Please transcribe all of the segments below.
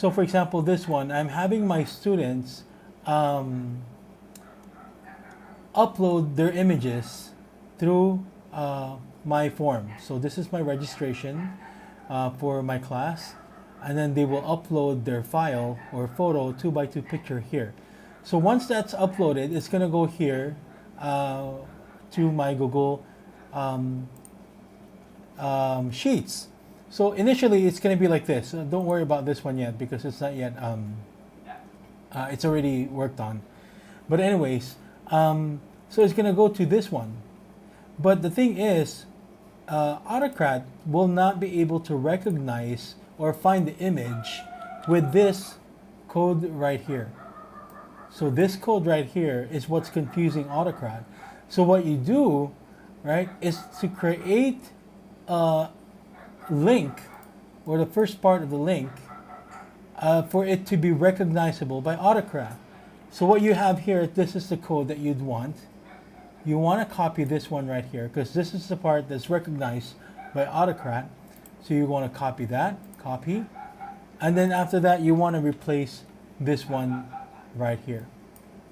So for example, this one, I'm having my students upload their images through my form. So this is my registration for my class, and then they will upload their file or photo 2x2 picture here. So once that's uploaded, it's gonna go here to my Google Sheets. So initially it's gonna be like this. Don't worry about this one yet because it's not yet. It's already worked on. But anyways, so it's gonna go to this one. But the thing is, Autocrat will not be able to recognize or find the image with this code right here. So this code right here is what's confusing Autocrat. So what you do, right, is to create a link, or the first part of the link, for it to be recognizable by Autocrat. So what you have here, this is the code that you'd want. You want to copy this one right here because this is the part that's recognized by Autocrat. So you want to copy that, copy. And then after that, you want to replace this one right here.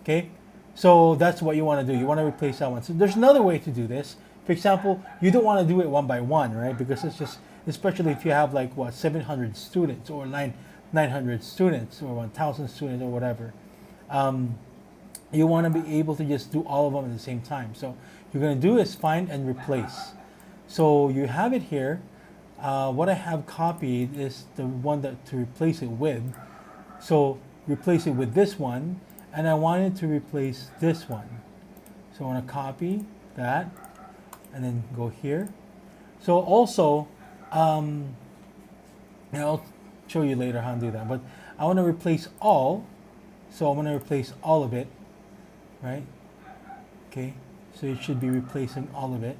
Okay? So that's what you want to do. You want to replace that one. So there's another way to do this. For example, you don't want to do it one by one, right? Because it's just, especially if you have like what, 700 students or 900 students or 1,000 students or whatever. You want to be able to just do all of them at the same time. So you're going to do is find and replace. So you have it here. What I have copied is the one that to replace it with. So replace it with this one, and I wanted to replace this one. So I want to copy that and then go here. So also, and I'll show you later how to do that, but I want to replace all. So I'm going to replace all of it, right? Okay, so it should be replacing all of it.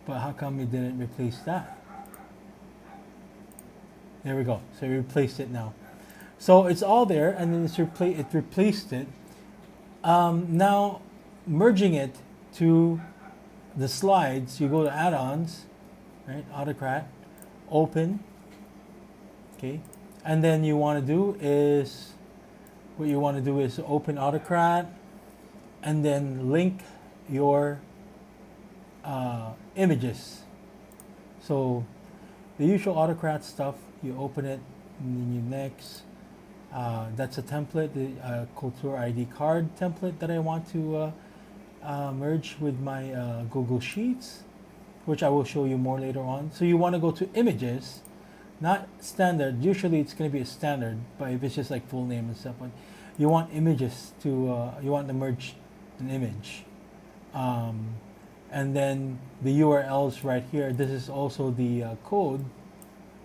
But how come it didn't replace that? There we go. So it replaced it now. So it's all there, and then it replaced it. Now, merging it to the slides, you go to add-ons, right? Autocrat, open, okay? And then you want to do is, what you want to do is open Autocrat, and then link your images. So the usual Autocrat stuff, you open it, and then you next. That's a template, the Culture ID card template that I want to merge with my Google Sheets, which I will show you more later on. So you want to go to images, not standard. Usually it's going to be a standard, but if it's just like full name and stuff, but you want images to, you want to merge an image. And then the URLs right here. This is also the code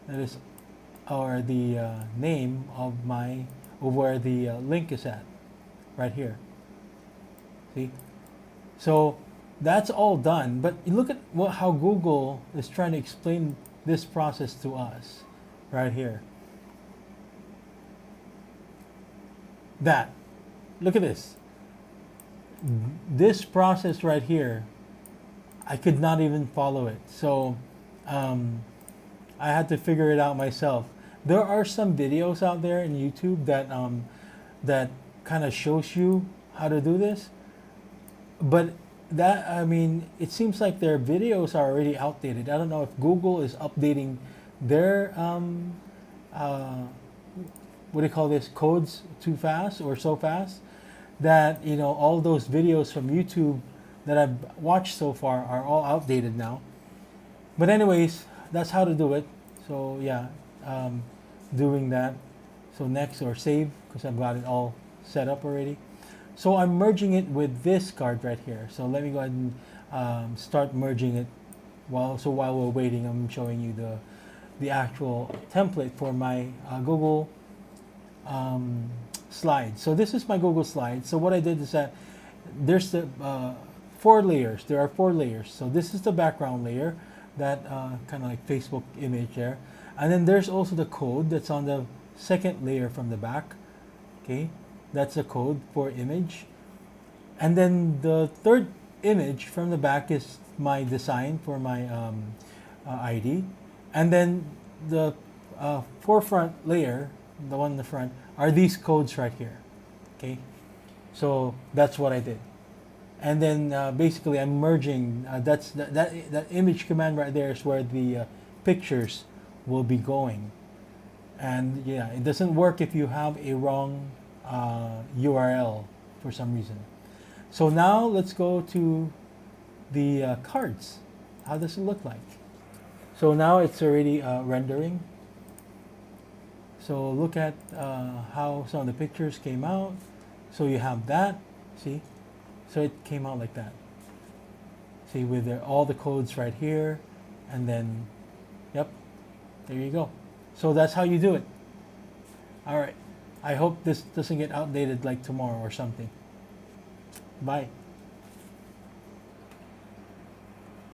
that is, or the name of my, of where the link is at, right here. See? So that's all done. But look at how Google is trying to explain this process to us, right here. That. Look at this. This process right here, I could not even follow it. So I had to figure it out myself. There are some videos out there in YouTube that that kind of shows you how to do this, but that, I mean, it seems like their videos are already outdated. I don't know if Google is updating their what do you call this, codes too fast or so fast that, you know, all those videos from YouTube that I've watched so far are all outdated now. But anyways, that's how to do it. So yeah, doing that. So next, or save, because I've got it all set up already. So I'm merging it with this card right here. So let me go ahead and start merging it. While we're waiting, I'm showing you the actual template for my Google slides. So this is my Google slides. So what I did is that there's the 4 layers. There are 4 layers. So this is the background layer, that kind of like Facebook image there. And then there's also the code that's on the second layer from the back. Okay, that's the code for image. And then the third image from the back is my design for my ID. And then the forefront layer, the one in the front, are these codes right here. Okay, so that's what I did. And then basically I'm merging. That image command right there is where the pictures will be going. And yeah, it doesn't work if you have a wrong URL for some reason. So now let's go to the cards. How does it look like? So now it's already rendering. So look at how some of the pictures came out. So you have that, see? So it came out like that. See, with all the codes right here, and then, yep, there you go. So that's how you do it. All right. I hope this doesn't get outdated like tomorrow or something. Bye.